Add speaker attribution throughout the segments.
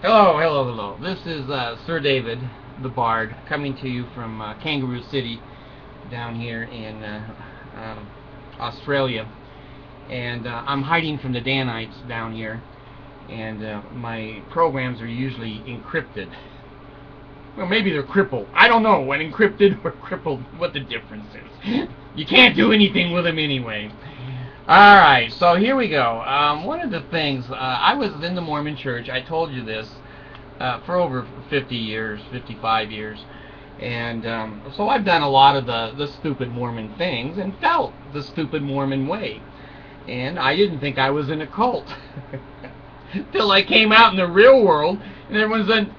Speaker 1: Hello, hello, hello. This is Sir David, the Bard, coming to you from Kangaroo City down here in Australia. And I'm hiding from the Danites down here, and my programs are usually encrypted. Well, maybe they're crippled. I don't know when encrypted or crippled, what the difference is. You can't do anything with them anyway. Alright, so here we go. One of the things, I was in the Mormon church, I told you this, for over 50 years, 55 years, and so I've done a lot of the stupid Mormon things and felt the stupid Mormon way. And I didn't think I was in a cult. Till I came out in the real world, and everyone said,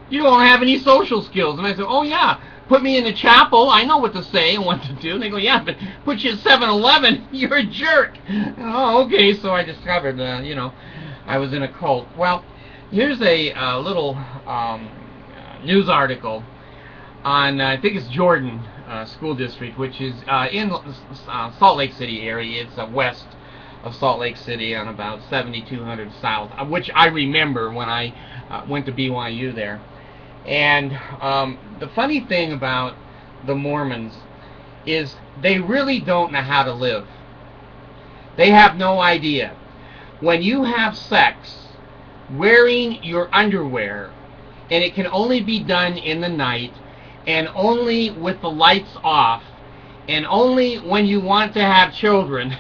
Speaker 1: "You don't have any social skills." And I said, "Oh yeah, put me in the chapel, I know what to say and what to do." And they go, "Yeah, but put you at 7-Eleven, you're a jerk." Oh, okay, so I discovered, I was in a cult. Well, here's a little news article on, I think it's Jordan School District, which is in Salt Lake City area. It's west of Salt Lake City on about 7200 south, which I remember when I went to BYU there. And the funny thing about the Mormons is they really don't know how to live. They have no idea. When you have sex, wearing your underwear, and it can only be done in the night, and only with the lights off, and only when you want to have children,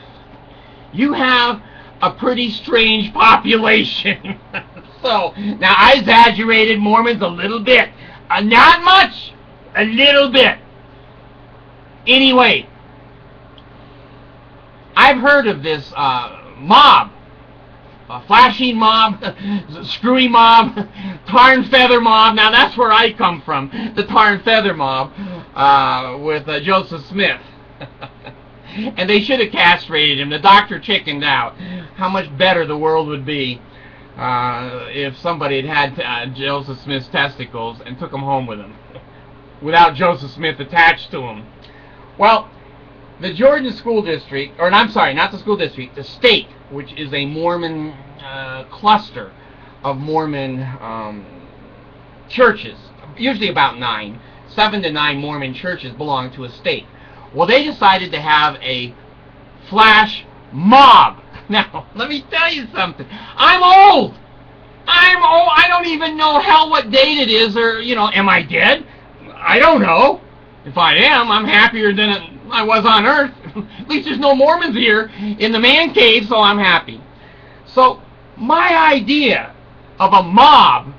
Speaker 1: you have a pretty strange population. So, now I exaggerated Mormons a little bit. Not much, a little bit. Anyway, I've heard of this mob. Flashing mob, screwy mob, tar and feather mob. Now that's where I come from, the tar and feather mob, with Joseph Smith. And they should have castrated him. The doctor chickened out. How much better the world would be if somebody had Joseph Smith's testicles and took them home with them, without Joseph Smith attached to them. Well, the Jordan School District, or I'm sorry, not the school district, the state, which is a Mormon cluster of Mormon churches, usually about 7 to 9 Mormon churches belong to a state. Well, they decided to have a flash mob. Now, let me tell you something. I'm old. I don't even know what date it is, or, am I dead? I don't know. If I am, I'm happier than I was on Earth. At least there's no Mormons here in the man cave, so I'm happy. So, my idea of a mob,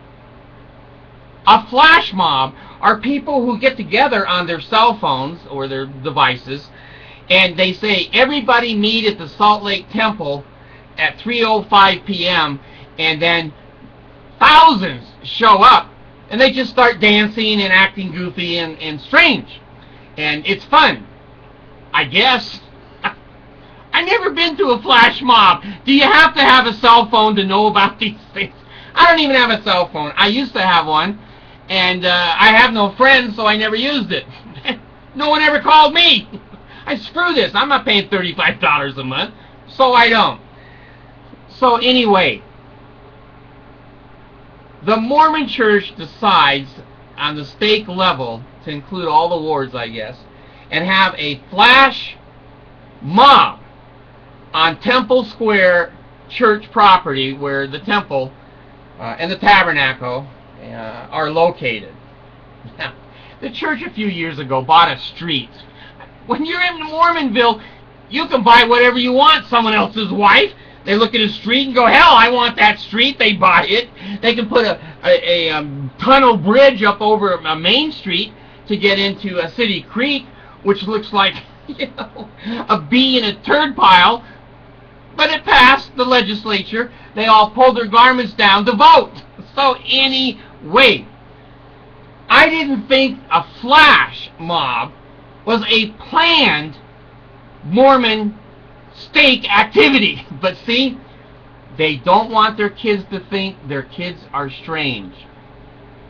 Speaker 1: a flash mob, are people who get together on their cell phones or their devices, and they say, everybody meet at the Salt Lake Temple at 3:05 p.m., and then thousands show up, and they just start dancing and acting goofy and strange. And it's fun, I guess. I've never been to a flash mob. Do you have to have a cell phone to know about these things? I don't even have a cell phone. I used to have one, and I have no friends, so I never used it. No one ever called me. Screw this. I'm not paying $35 a month, so I don't. So anyway, the Mormon Church decides on the stake level to include all the wards, I guess, and have a flash mob on Temple Square church property where the temple and the tabernacle are located. Now, the church a few years ago bought a street. When you're in Mormonville, you can buy whatever you want, someone else's wife. They look at a street and go, hell, I want that street. They buy it. They can put a tunnel bridge up over a main street to get into a City Creek, which looks like a bee in a turd pile. But it passed the legislature. They all pulled their garments down to vote. So anyway, I didn't think a flash mob was a planned Mormon stake activity. But see, they don't want their kids to think their kids are strange.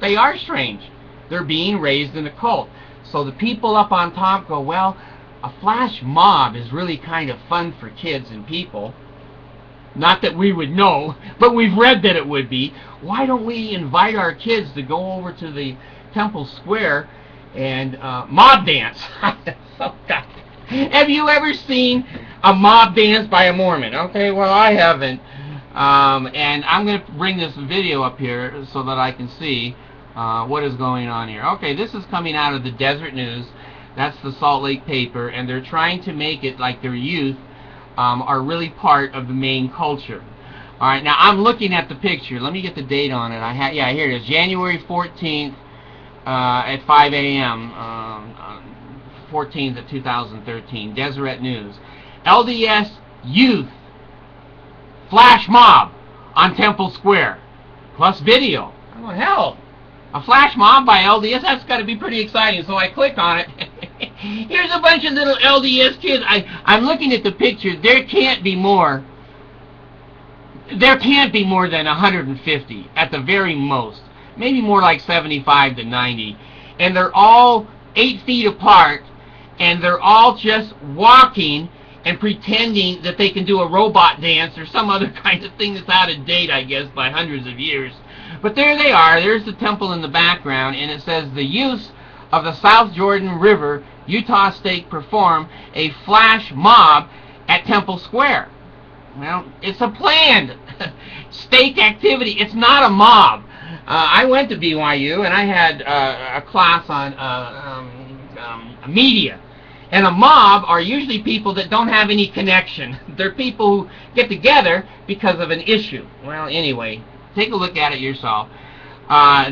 Speaker 1: They are strange. They're being raised in a cult. So the people up on top go, well, a flash mob is really kind of fun for kids and people. Not that we would know, but we've read that it would be. Why don't we invite our kids to go over to the Temple Square and mob dance? Have you ever seen a mob dance by a Mormon? Okay, well, I haven't. And I'm going to bring this video up here so that I can see what is going on here. Okay, this is coming out of the Desert News. That's the Salt Lake paper, and they're trying to make it like their youth are really part of the main culture. All right, now I'm looking at the picture. Let me get the date on it. Yeah, here it is, January 14th at 5 a.m. 14th of 2013. Deseret News. LDS youth flash mob on Temple Square, plus video. Oh hell, a flash mob by LDS? That's got to be pretty exciting. So I click on it. Here's a bunch of little LDS kids. I'm looking at the picture. There can't be more than 150 at the very most. Maybe more like 75 to 90. And they're all 8 feet apart, and they're all just walking and pretending that they can do a robot dance or some other kind of thing that's out of date, I guess, by hundreds of years. But there they are. There's the temple in the background, and it says the use of the South Jordan River, Utah State perform a flash mob at Temple Square. Well, it's a planned state activity. It's not a mob. I went to BYU, and I had a class on media. And a mob are usually people that don't have any connection. They're people who get together because of an issue. Well, anyway, take a look at it yourself.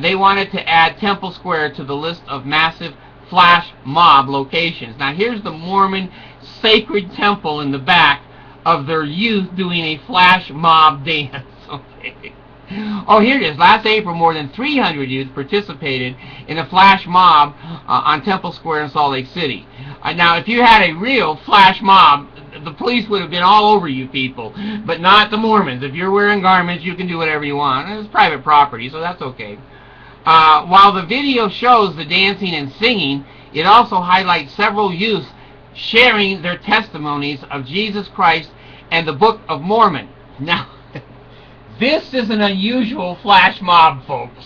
Speaker 1: They wanted to add Temple Square to the list of massive flash mob locations. Now, here's the Mormon sacred temple in the back of their youth doing a flash mob dance. Okay. Oh, here it is. Last April, more than 300 youth participated in a flash mob on Temple Square in Salt Lake City. Now, if you had a real flash mob, the police would have been all over you people, but not the Mormons. If you're wearing garments, you can do whatever you want. It's private property, so that's okay. While the video shows the dancing and singing, it also highlights several youths sharing their testimonies of Jesus Christ and the Book of Mormon. Now, this is an unusual flash mob, folks.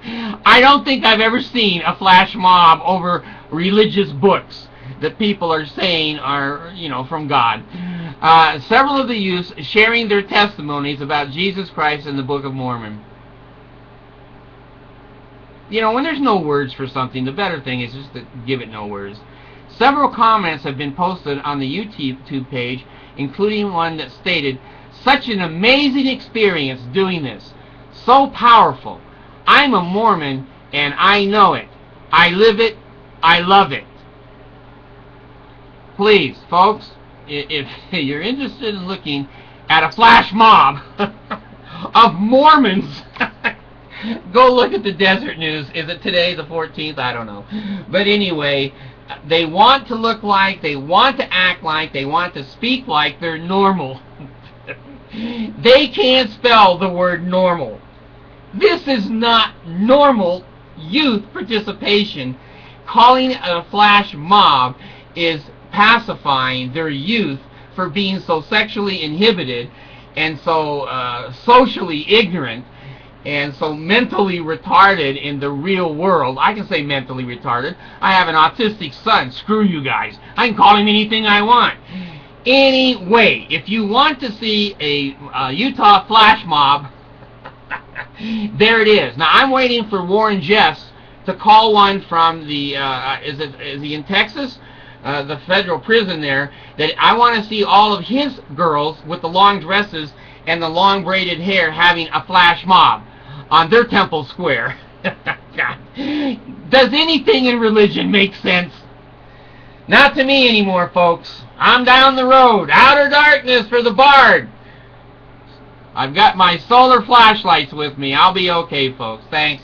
Speaker 1: I don't think I've ever seen a flash mob over religious books that people are saying are, from God. Several of the youths sharing their testimonies about Jesus Christ and the Book of Mormon. When there's no words for something, the better thing is just to give it no words. Several comments have been posted on the YouTube page, including one that stated, "Such an amazing experience doing this. So powerful. I'm a Mormon, and I know it. I live it. I love it." Please, folks, if you're interested in looking at a flash mob of Mormons, go look at the Desert News. Is it today, the 14th? I don't know. But anyway, they want to look like, they want to act like, they want to speak like they're normal. They can't spell the word normal. This is not normal youth participation. Calling it a flash mob is pacifying their youth for being so sexually inhibited and so socially ignorant and so mentally retarded in the real world. I can say mentally retarded. I have an autistic son. Screw you guys. I can call him anything I want. Anyway, if you want to see a Utah flash mob, there it is. Now, I'm waiting for Warren Jeffs to call one from the, is he in Texas? The federal prison there, that I want to see all of his girls with the long dresses and the long braided hair having a flash mob on their Temple Square. God. Does anything in religion make sense? Not to me anymore, folks. I'm down the road. Outer darkness for the Bard. I've got my solar flashlights with me. I'll be okay, folks. Thanks.